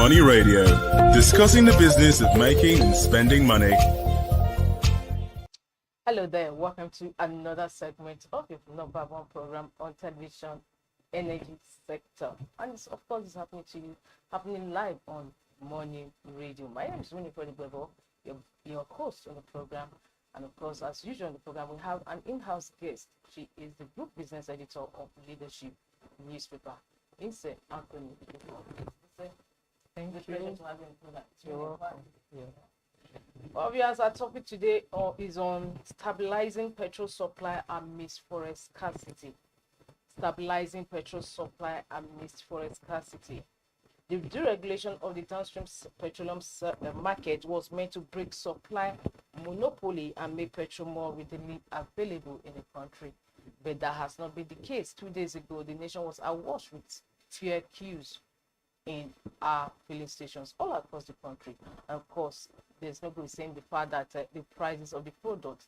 Money Radio, discussing the business of making and spending money. Hello there, welcome to another segment of your number one program on television, energy sector. And it's, of course, it's happening live on Money Radio. My name is Winifred Bebo, your host on the program. And of course, as usual on the program, we have an in-house guest. She is the group business editor of Leadership newspaper, Inse Anthony. Thank you. You're welcome. Obvious, our topic today is on stabilizing petrol supply amidst Forex scarcity. Stabilizing petrol supply amidst Forex scarcity. The deregulation of the downstream petroleum market was meant to break supply monopoly and make petrol more readily available in the country. But that has not been the case. 2 days ago, the nation was awash with fuel queues in our filling stations all across the country. And of course, there's no good saying the fact that the prices of the product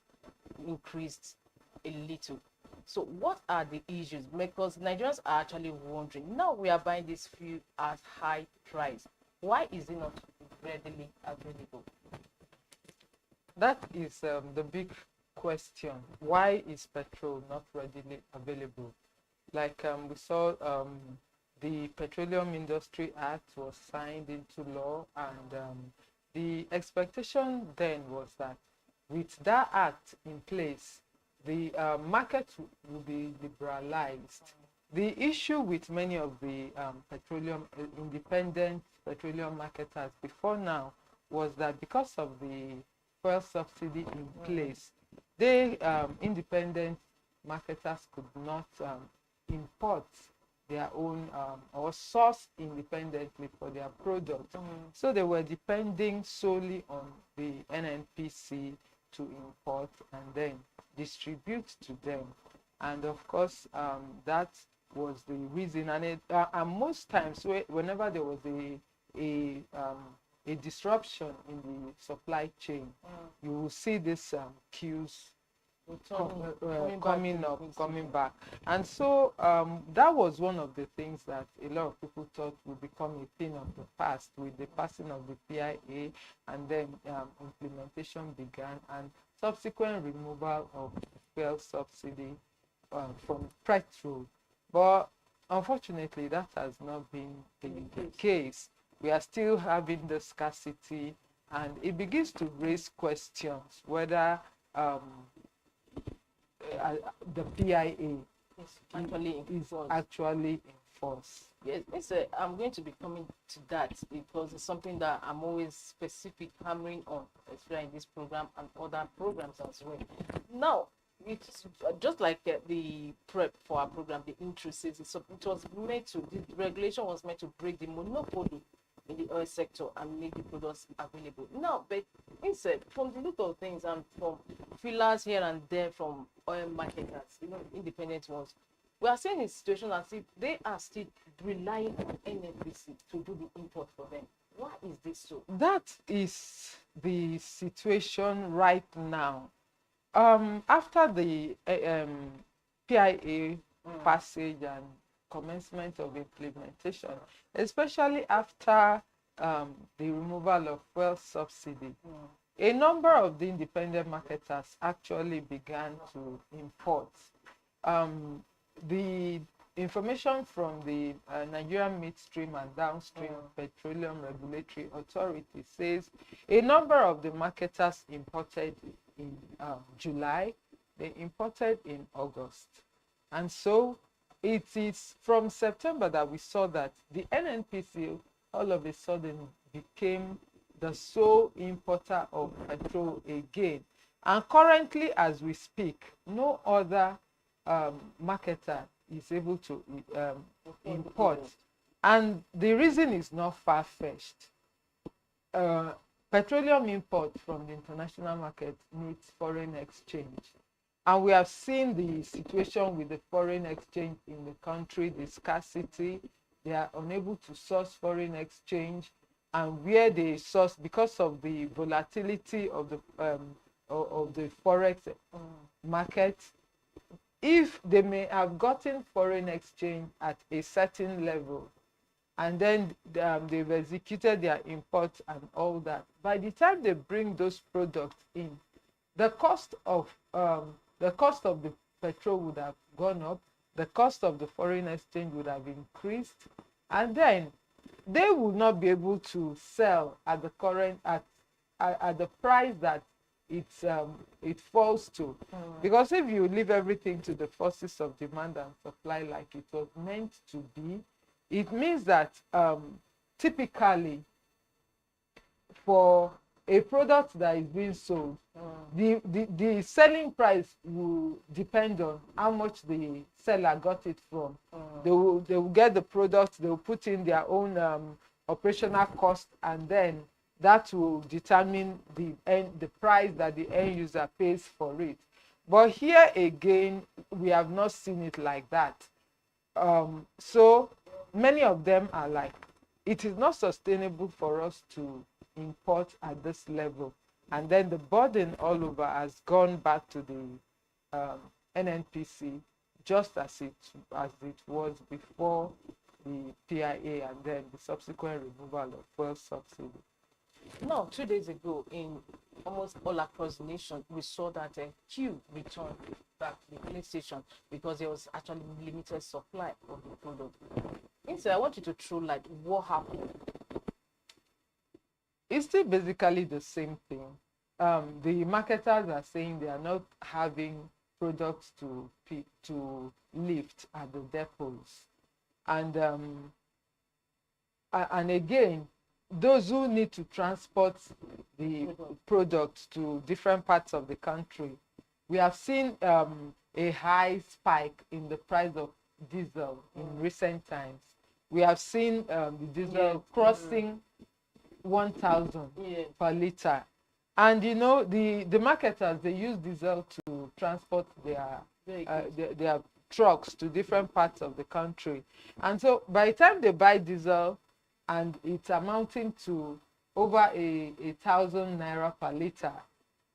increased a little. So what are the issues? Because Nigerians are actually wondering, now we are buying this fuel at high price. Why is it not readily available? That is the big question. Why is petrol not readily available? Like we saw the Petroleum Industry Act was signed into law, and the expectation then was that with that act in place, the market will be liberalized. The issue with many of the independent petroleum marketers before now was that because of the fuel subsidy in place, they independent marketers could not import their own or source independently for their product. So they were depending solely on the NNPC to import and then distribute to them. And of course, that was the reason. And most times, whenever there was a disruption in the supply chain, you will see these queues coming back. And so that was one of the things that a lot of people thought would become a thing of the past with the passing of the PIA, and then implementation began, and subsequent removal of fuel subsidy from petrol. But unfortunately, that has not been the case. We are still having the scarcity, and it begins to raise questions whether the PIA is actually enforced. Yes, I'm going to be coming to that because it's something that I'm always specific hammering on, especially in this program and other programs as well. Now, it's just like the prep for our program, the intro says, the regulation was meant to break the monopoly in the oil sector and make the products available. Now, but instead, from the look of things and from fillers here and there from oil marketers, independent ones, we are seeing a situation as if they are still relying on NNPC to do the import for them. Why is this so? That is the situation right now. After the PIA passage and commencement of implementation, especially after the removal of fuel subsidy, a number of the independent marketers actually began to import. The information from the Nigerian midstream and downstream petroleum regulatory authority says a number of the marketers imported in July, they imported in August. And so it is from September that we saw that the NNPC all of a sudden became the sole importer of petrol again. And currently, as we speak, no other marketer is able to import. And the reason is not far-fetched. Petroleum import from the international market needs foreign exchange. And we have seen the situation with the foreign exchange in the country, the scarcity. They are unable to source foreign exchange, and where they source, because of the volatility of the Forex market, if they may have gotten foreign exchange at a certain level, and then they've executed their import and all that. By the time they bring those products in, the cost of the petrol would have gone up, the cost of the foreign exchange would have increased, and then they would not be able to sell at the current at the price that it falls to. Because if you leave everything to the forces of demand and supply like it was meant to be, it means that typically for a product that is being sold, the selling price will depend on how much the seller got it from. They will get the product, they will put in their own operational cost, and then that will determine the price that the end user pays for it. But here again, we have not seen it like that. So many of them are like, it is not sustainable for us to import at this level, and then the burden all over has gone back to the NNPC, just as it was before the PIA and then the subsequent removal of fuel subsidy. Now, 2 days ago, in almost all across the nation, we saw that a queue returned back to the filling station because there was actually limited supply of the product. Instead, I want you to throw light. What happened? It's still basically the same thing. The marketers are saying they are not having products to lift at the depots, and again, those who need to transport the products to different parts of the country, we have seen a high spike in the price of diesel in recent times. We have seen the diesel crossing 1,000 per liter, and you know the marketers, they use diesel to transport their trucks to different parts of the country, and so by the time they buy diesel and it's amounting to over 1,000 naira per liter,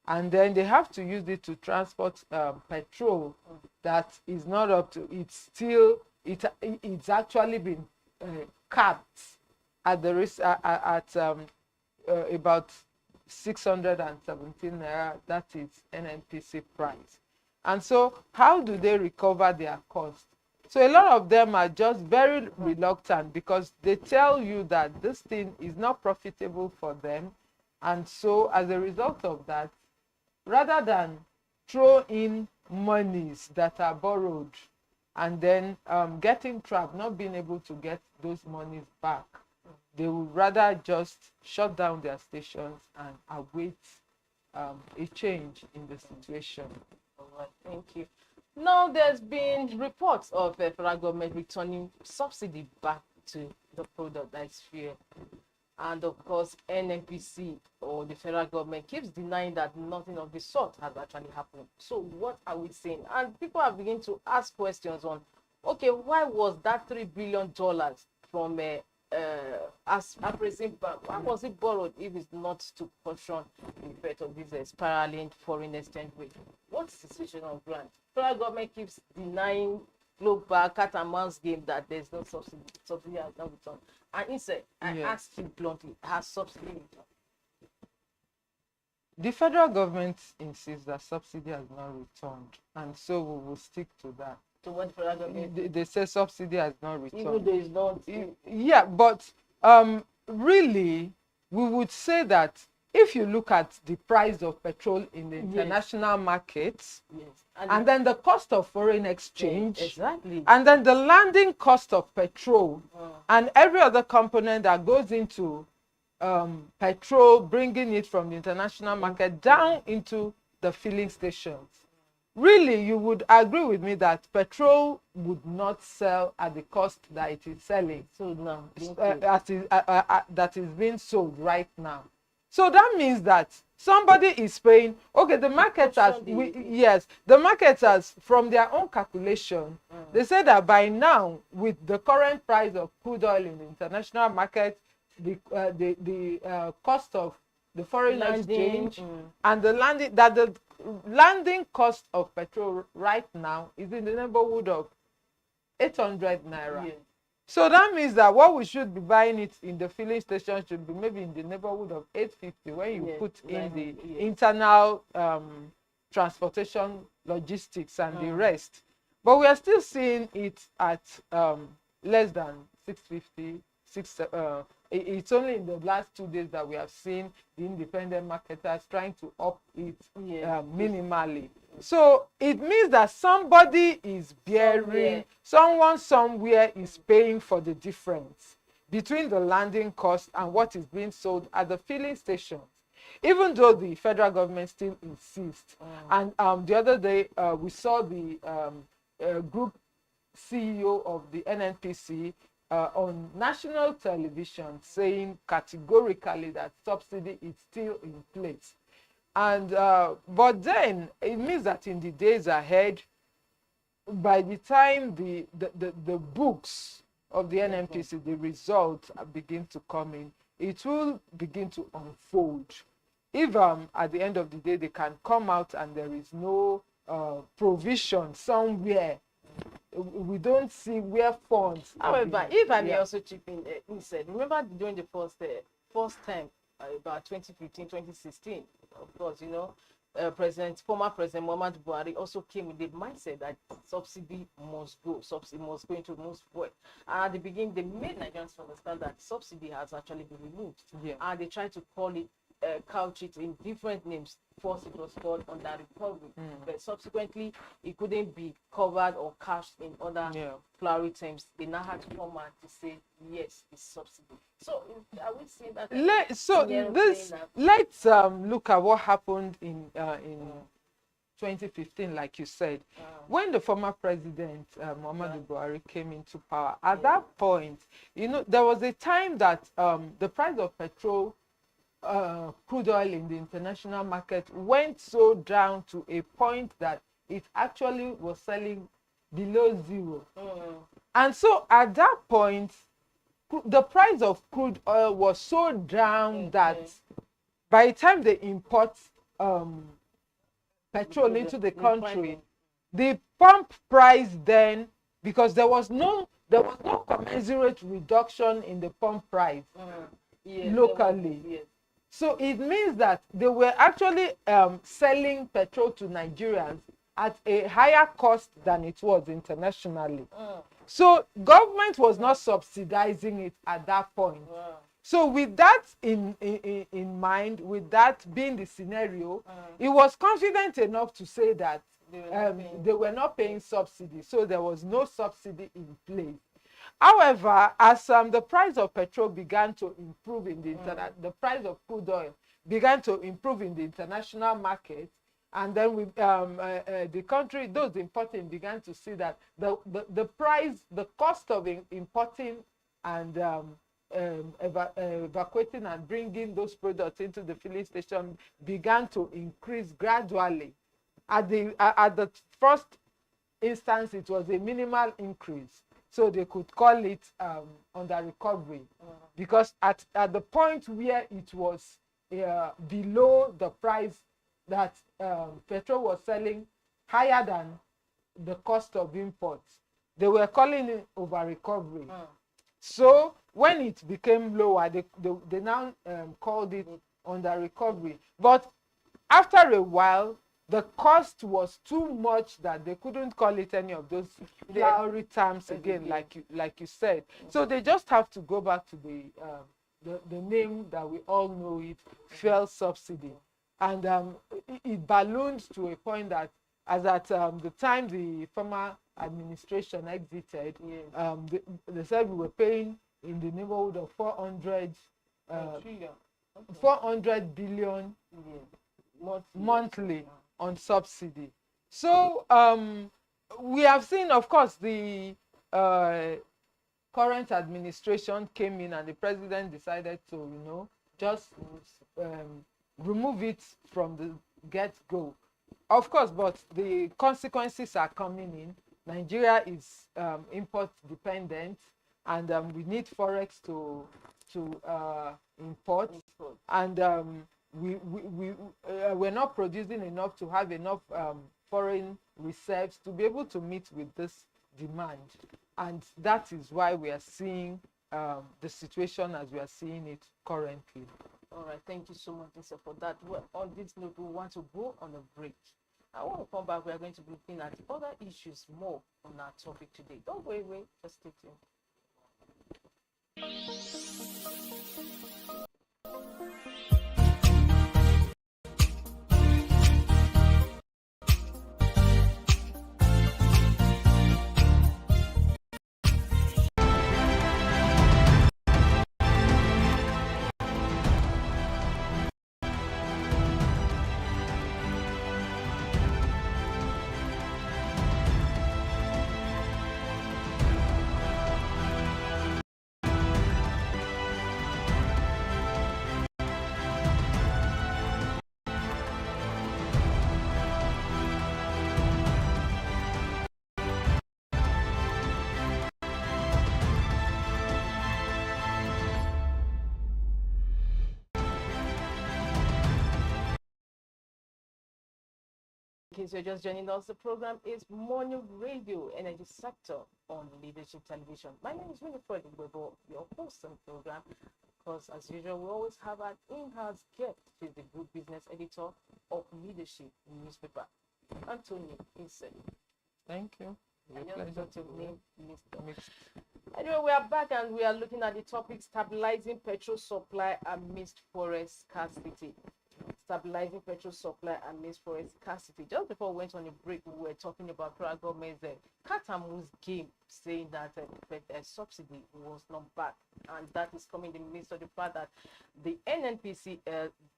and then they have to use it to transport petrol that is not up to, it's actually been capped at the risk at about 617 naira. That is NNPC price. And so how do they recover their cost? So a lot of them are just very reluctant because they tell you that this thing is not profitable for them, and so as a result of that, rather than throw in monies that are borrowed and then getting trapped, not being able to get those monies back, they would rather just shut down their stations and await a change in the situation. All right, thank you. Now, there's been reports of the federal government returning subsidy back to the product that is fuel. And of course, NNPC or the federal government keeps denying that nothing of the sort has actually happened. So what are we saying? And people are beginning to ask questions on, okay, why was that $3 billion from as Bank, why was it borrowed if it's not to caution the effect of this spiraling foreign exchange rate? What's the situation on ground? Federal government keeps denying global cat and mouse game that there's no subsidy. Subsidy has not returned. And instead, I ask you bluntly, has subsidy returned? The federal government insists that subsidy has not returned, and so we will stick to that. So what the federal government? They say subsidy has not returned. Even though it's not. Yeah, but really, we would say that if you look at the price of petrol in the international markets, and then the cost of foreign exchange, exactly, and then the landing cost of petrol, and every other component that goes into petrol, bringing it from the international market down into the filling stations, really, you would agree with me that petrol would not sell at the cost that it is selling. So now, that is being sold right now. So that means that somebody is paying. Okay, the marketers, the marketers, from their own calculation, they say that by now, with the current price of crude oil in the international market, the cost of the foreign exchange and the landing cost of petrol right now is in the neighborhood of 800 naira. So that means that what we should be buying it in the filling station should be maybe in the neighborhood of 850 when you Yes, put in the yes. internal transportation, logistics, and the rest. But we are still seeing it at less than 650, it's only in the last 2 days that we have seen the independent marketers trying to up it minimally. So it means that somebody is bearing, someone somewhere is paying for the difference between the landing cost and what is being sold at the filling stations, even though the federal government still insists. And the other day we saw the group CEO of the NNPC on national television saying categorically that subsidy is still in place. And but then it means that in the days ahead, by the time the books of the NNPC, the results begin to come in, it will begin to unfold. If at the end of the day they can come out and there is no provision somewhere, we don't see where funds. However, if I may also chip in, said, remember during the first time, about 2015, 2016, of course, former President Muhammad Buhari also came with the mindset that subsidy must go into most fuel. And at the beginning, they made Nigerians understand that subsidy has actually been removed. And they tried to call it, couch it in different names. First, it was called under recovery, but subsequently, it couldn't be covered or cashed in other flowery terms. They now had to come out to say, yes, it's subsidy. So, are we seeing that? Let's look at what happened in 2015, like you said, when the former president Muhammadu Buhari came into power. At that point, there was a time that the price of petrol, crude oil in the international market went so down to a point that it actually was selling below zero. And so at that point, the price of crude oil was so down that by the time they import petrol into the country, the pump price then, because there was no commensurate reduction in the pump price locally. So it means that they were actually selling petrol to Nigerians at a higher cost than it was internationally. So government was not subsidizing it at that point. So with that in mind, with that being the scenario, it was confident enough to say that they were not paying subsidy. So there was no subsidy in place. However, as the price of petrol began to improve in the price of crude oil began to improve in the international market, and then with the country, those importing began to see that the cost of importing and evacuating and bringing those products into the filling station began to increase gradually. At the first instance, it was a minimal increase. So they could call it under recovery, because at the point where it was below the price that petrol was selling, higher than the cost of imports, they were calling it over recovery. So when it became lower, they now called it under recovery. But after a while, the cost was too much that they couldn't call it any of those flowery terms again, like you said. So they just have to go back to the name that we all know it, fuel subsidy. And it ballooned to a point that, as at the time the former administration exited, they said we were paying in the neighborhood of 400 billion monthly on subsidy. So we have seen, of course, the current administration came in and the president decided to, just remove it from the get-go. Of course, but the consequences are coming in. Nigeria is import dependent, and we need Forex to import. And we're not producing enough to have enough foreign reserves to be able to meet with this demand. And that is why we are seeing the situation as we are seeing it currently. All right, thank you so much, Lisa, for that. Well, on this note, we want to go on a break. I want to come back. We are going to be looking at other issues more on our topic today. Don't go away, just stay tuned. In case you're just joining us, the program is Morning Radio Energy Sector on Leadership Television. My name is Winifred Webo, your host on the program. Because as usual, we always have an in-house guest, who is the group business editor of Leadership newspaper, Anthony Insen. Thank you. And your name, Mr. Anyway, we are back and we are looking at the topic stabilizing petrol supply amidst Forex scarcity. Stabilizing petrol supply amidst Forex scarcity. Just before we went on a break, we were talking about federal government's cat and mouse game, saying that subsidy was not back, and that is coming in the midst of the fact that the NNPC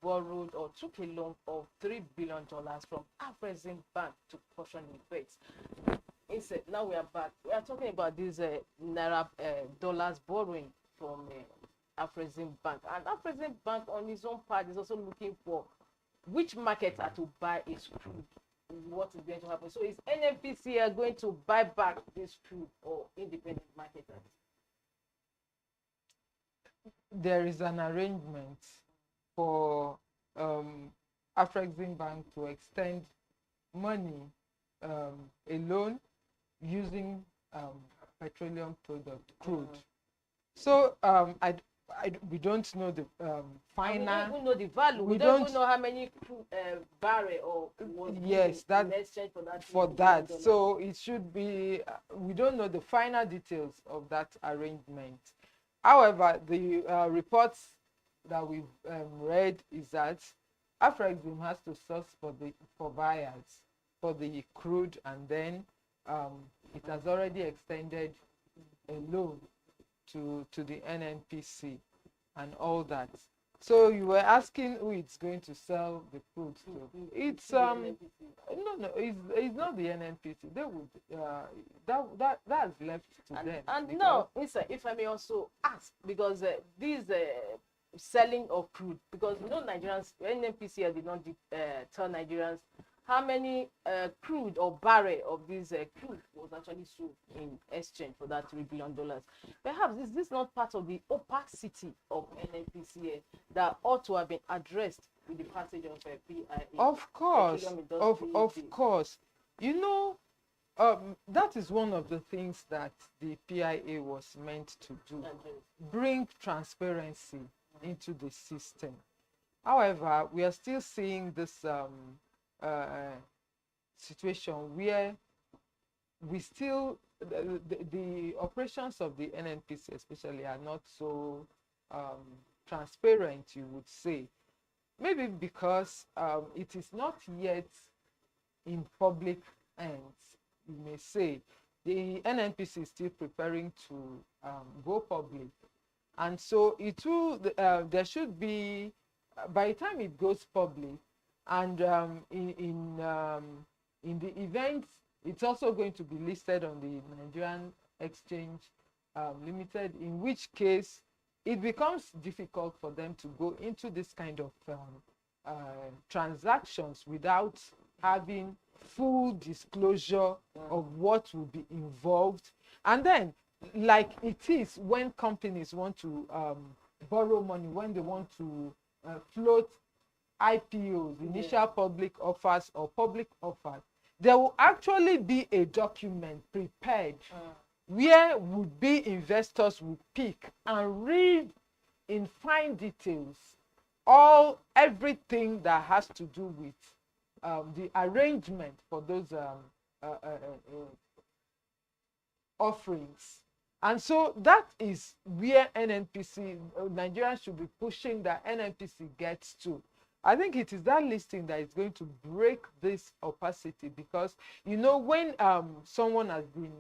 borrowed or took a loan of $3 billion from Afrexim Bank to cushion the effects. Instead, now we are back. We are talking about these naira dollars borrowing from Afrexim Bank, and Afrexim Bank on his own part is also looking for which markets are to buy its crude. What is going to happen? So is NNPC going to buy back this crude or independent marketers? There is an arrangement for Afrexim Bank to extend money, a loan using petroleum product, crude. So we don't know the final. We don't even know the value. We don't even know how many barrel or was yes, that in exchange for that. For that, so it should be. We don't know the final details of that arrangement. However, the reports that we've read is that Afrexim has to source for buyers for the crude, and then it has already extended a loan to the NNPC and all that. So you were asking who it's going to sell the crude to. It's it's not the NNPC. They would that's left to them. And no, if I may also ask, because these selling of crude, because Nigerians, NNPC did not tell Nigerians how many crude or barrel of this crude was actually sold in exchange for that $3 billion. Perhaps is this not part of the opacity of NNPC that ought to have been addressed with the passage of PIA? Of course, of course. That is one of the things that the PIA was meant to do, bring transparency into the system. However, we are still seeing this situation where we still the operations of the NNPC especially are not so transparent, you would say. Maybe because it is not yet in public hands, you may say. The NNPC is still preparing to go public, and so it will. There should be, by the time it goes public, and in the event, it's also going to be listed on the Nigerian Exchange Limited, in which case it becomes difficult for them to go into this kind of transactions without having full disclosure of what will be involved. And then, like it is when companies want to borrow money, when they want to float IPOs, initial public offers or public offers, there will actually be a document prepared, where would-be investors will pick and read in fine details everything that has to do with the arrangement for those offerings. And so that is where NNPC, Nigerians should be pushing that NNPC gets to. I think it is that listing that is going to break this opacity, because when someone has been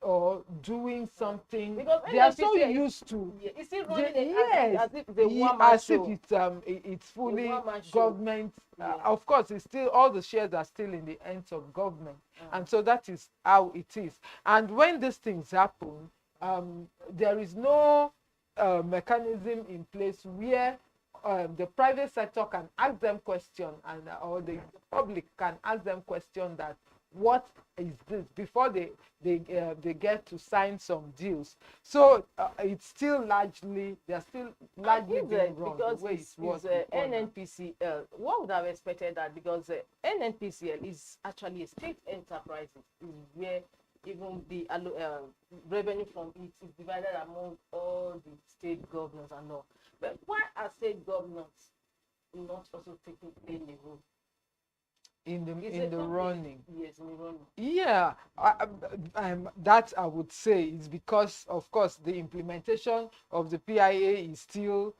or doing something, because they are so NNPC used to. is it running Yes, as if it's a one-man as if show? it's fully one-man show. government. Yeah. Of course, it's still, all the shares are still in the hands of government, and so that is how it is. And when these things happen, there is no mechanism in place where the private sector can ask them question, and or the public can ask them question that what is this, before they get to sign some deals. So it's still largely, they're still largely being run because the way it's it was before now. NNPCL. What would have expected that, because NNPCL is actually a state enterprise, is where even the revenue from it is divided among all the state governors and all. But why are state governors not also taking any role in the something? running? Yes, in the running. Yeah, that I would say is because, of course, the implementation of the PIA is still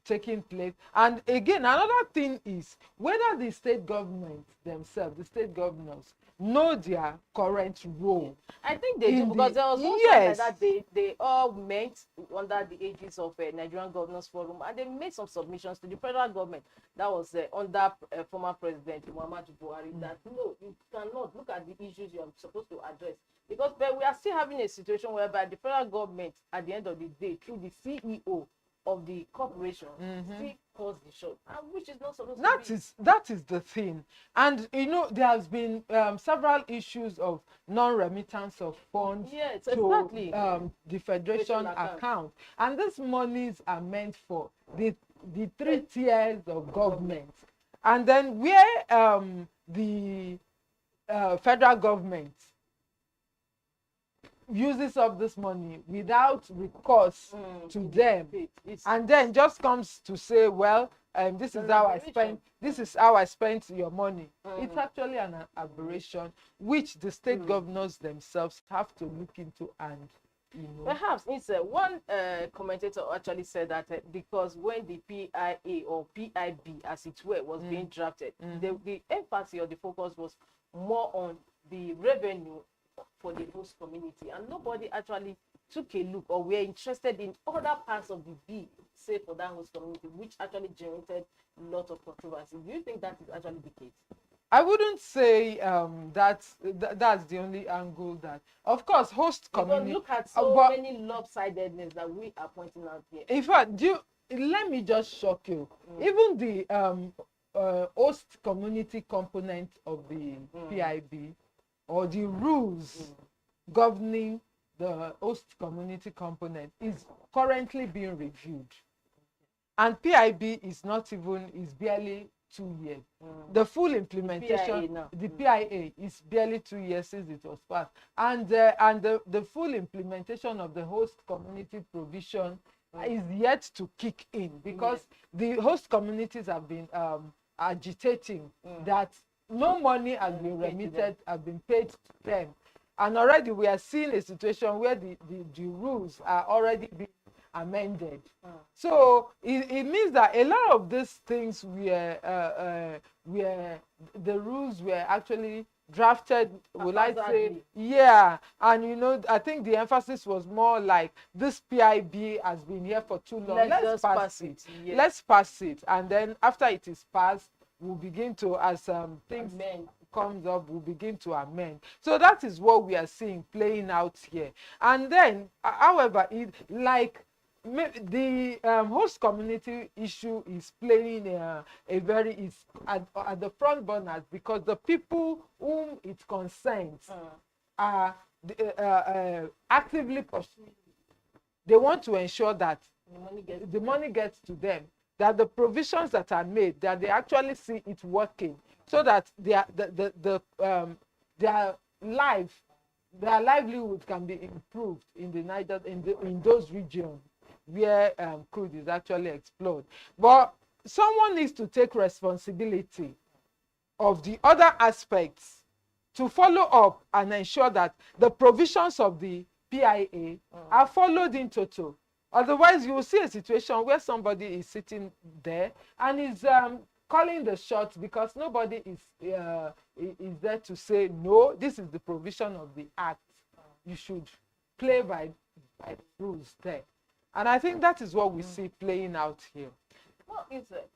taking place. And again, another thing is whether the state government themselves, the state governors, know their current role. I think they do, because there was one time like that they all met under the aegis of Nigerian Governors Forum, and they made some submissions to the federal government that was under former President Muhammadu Buhari, that no, you cannot look at the issues you are supposed to address, because we are still having a situation whereby the federal government, at the end of the day, through the CEO of the corporation, still calls the shot, and which is not supposed to be. That is the thing. And there has been several issues of non-remittance of funds Yes, to exactly. The federation account, and these monies are meant for the three tiers of government. And then where the federal government uses up this money without recourse to them, and then just comes to say, well, this is how I spent your money. It's actually an aberration which the state governors themselves have to look into. And perhaps it's one commentator actually said that because when the PIA or PIB, as it were, was being drafted, the emphasis or the focus was more on the revenue for the host community, and nobody actually took a look or were interested in other parts of the bill, say for that host community, which actually generated a lot of controversy. Do you think that is actually the case? I wouldn't say that's the only angle. That, of course, host community. Look at so many lopsidedness that we are pointing out here. In fact, let me just shock you. Even the host community component of the PIB, or the rules governing the host community component, is currently being reviewed. And PIB is barely 2 years. The full implementation, the PIA is barely 2 years since it was passed. And the full implementation of the host community provision is yet to kick in, because the host communities have been agitating that no money has been remitted, have been paid to them. And already we are seeing a situation where the rules are already being amended. So it means that a lot of these things where the rules were actually drafted, will I say, and I think the emphasis was more like, this PIB has been here for too long, let's pass it. Let's pass it, and then after it is passed, we'll begin to, as things comes up, we'll begin to amend. So that is what we are seeing playing out here. And then, however, the host community issue is playing is at the front burners, because the people whom it concerns are actively pursuing. They want to ensure that the money gets to them, that the provisions that are made, that they actually see it working, so that their life their livelihood can be improved in the Niger, in those regions where crude is actually explored. But someone needs to take responsibility of the other aspects to follow up and ensure that the provisions of the PIA are followed in total. Otherwise, you will see a situation where somebody is sitting there and is calling the shots because nobody is there to say, no, this is the provision of the act. You should play by the rules there. And I think that is what we see playing out here. What is it?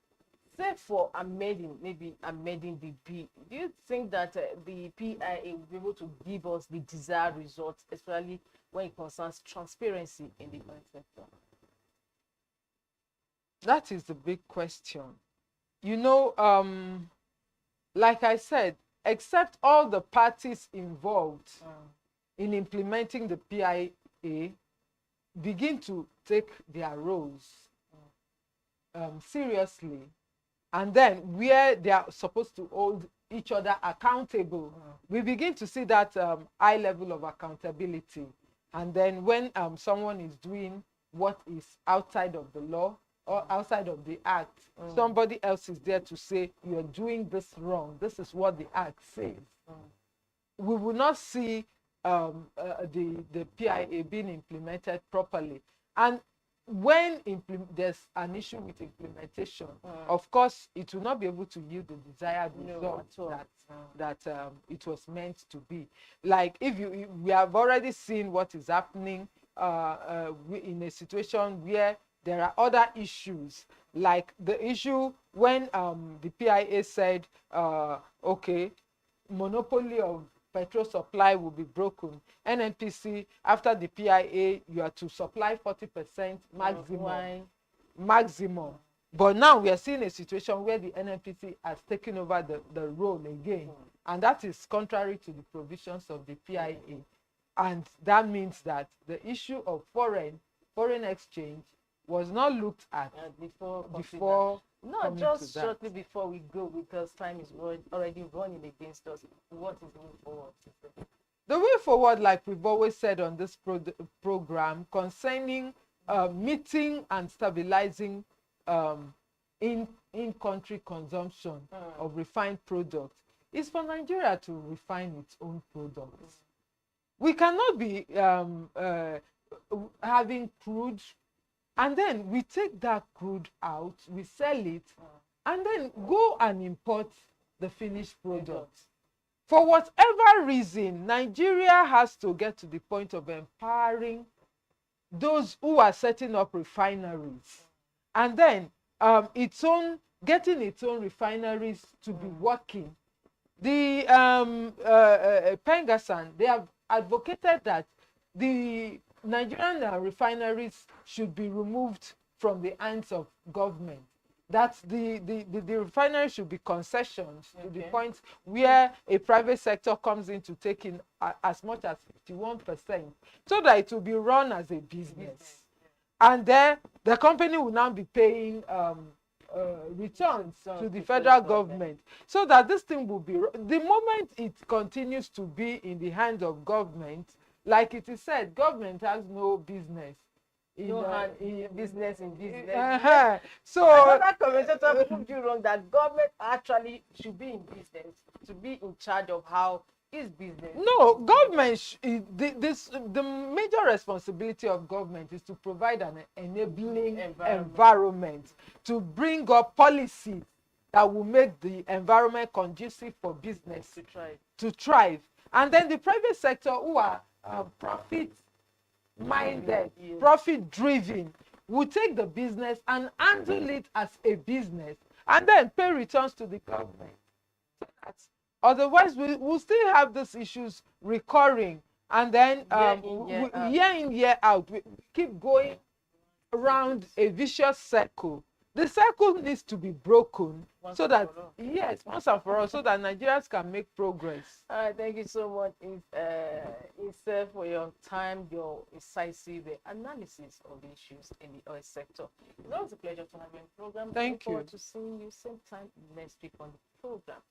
Say for maybe amending the bill, do you think that the PIA will be able to give us the desired results, especially when it concerns transparency in the oil sector? That is the big question. You know, like I said, except all the parties involved in implementing the PIA begin to take their roles seriously, and then where they are supposed to hold each other accountable, we begin to see that high level of accountability. And then when someone is doing what is outside of the law or outside of the act, somebody else is there to say, you're doing this wrong, this is what the act says. We will not see the PIA being implemented properly. And when there's an issue with implementation, of course, it will not be able to yield the desired result that it was meant to be. Like we have already seen what is happening in a situation where there are other issues, like the issue when the PIA said, okay, monopoly of petrol supply will be broken. NNPC, after the PIA, you are to supply 40% maximum. But now we are seeing a situation where the NNPC has taken over the role again. And that is contrary to the provisions of the PIA. And that means that the issue of foreign exchange was not looked at before no, just shortly before we go, because time is already running against us. What is the way forward? The way forward, like we've always said on this program, concerning meeting and stabilizing in-country consumption of refined products, is for Nigeria to refine its own products. We cannot be having crude, and then we take that crude out, we sell it, and then go and import the finished product. For whatever reason, Nigeria has to get to the point of empowering those who are setting up refineries, and then getting its own refineries to be working. The Pengasan, they have advocated that the Nigerian refineries should be removed from the hands of government. That the refinery should be concessions to the point where a private sector comes in to take in as much as 51%, so that it will be run as a business. And then the company will now be paying returns to the federal government, so that this thing will be, the moment it continues to be in the hands of government, like it is said, government has no business in business. So another commentator proved you wrong, that government actually should be in business, to be in charge of how is business. No, government, the major responsibility of government is to provide an enabling environment to bring up policies that will make the environment conducive for business to thrive. And then the private sector, who are profit minded, profit driven, will take the business and handle it as a business, and then pay returns to the government. Otherwise, we'll still have these issues recurring, and then year in, year out, we keep going around a vicious circle. The circle needs to be broken once and for all, so that Nigerians can make progress. Thank you so much, Issa, for your time, your incisive analysis of the issues in the oil sector. It's always a pleasure to have you on the program. Thank you. Look forward to seeing you same time next week on the program.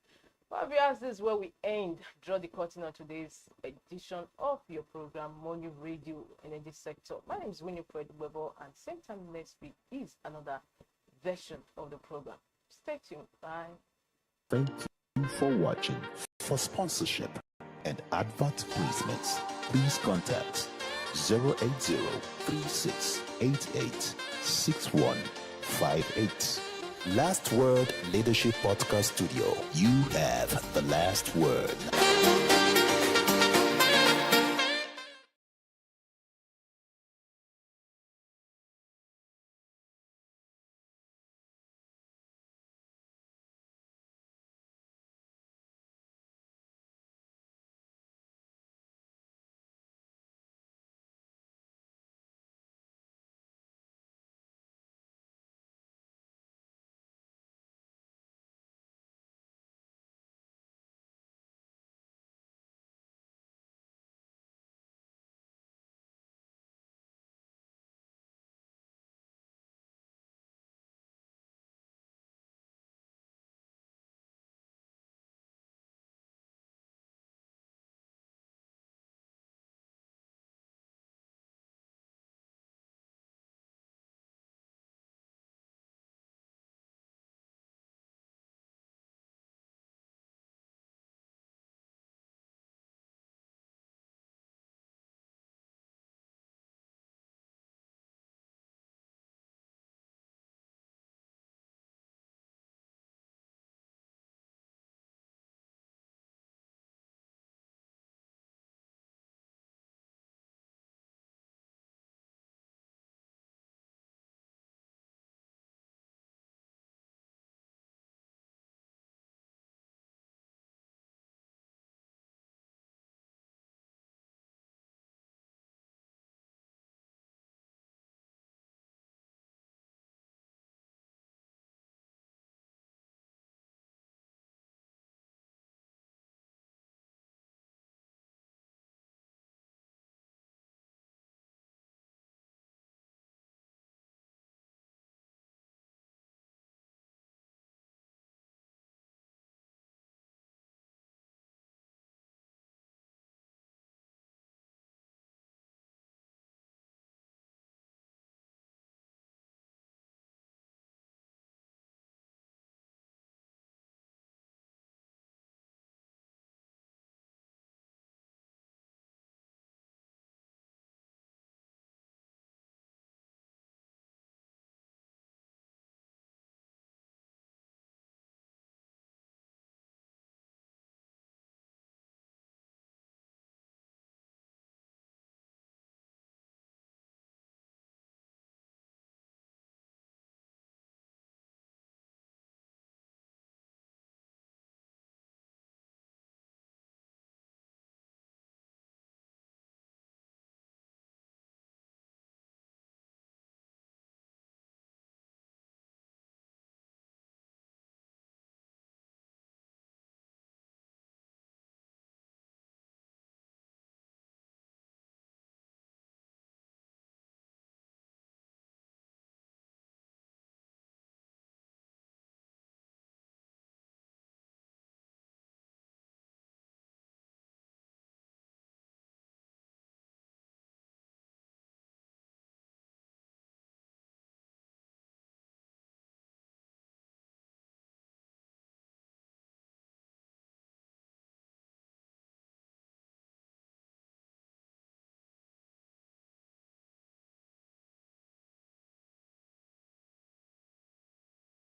Well, viewers, this is where we end. Draw the curtain on today's edition of your program, Money Radio Energy Sector. My name is Winifred Weber, and same time next week is another version of the program. Stay tuned. Bye. Thank you for watching. For sponsorship and advert placements, please contact 080-3688-6158. Last Word Leadership Podcast Studio. You have the last word.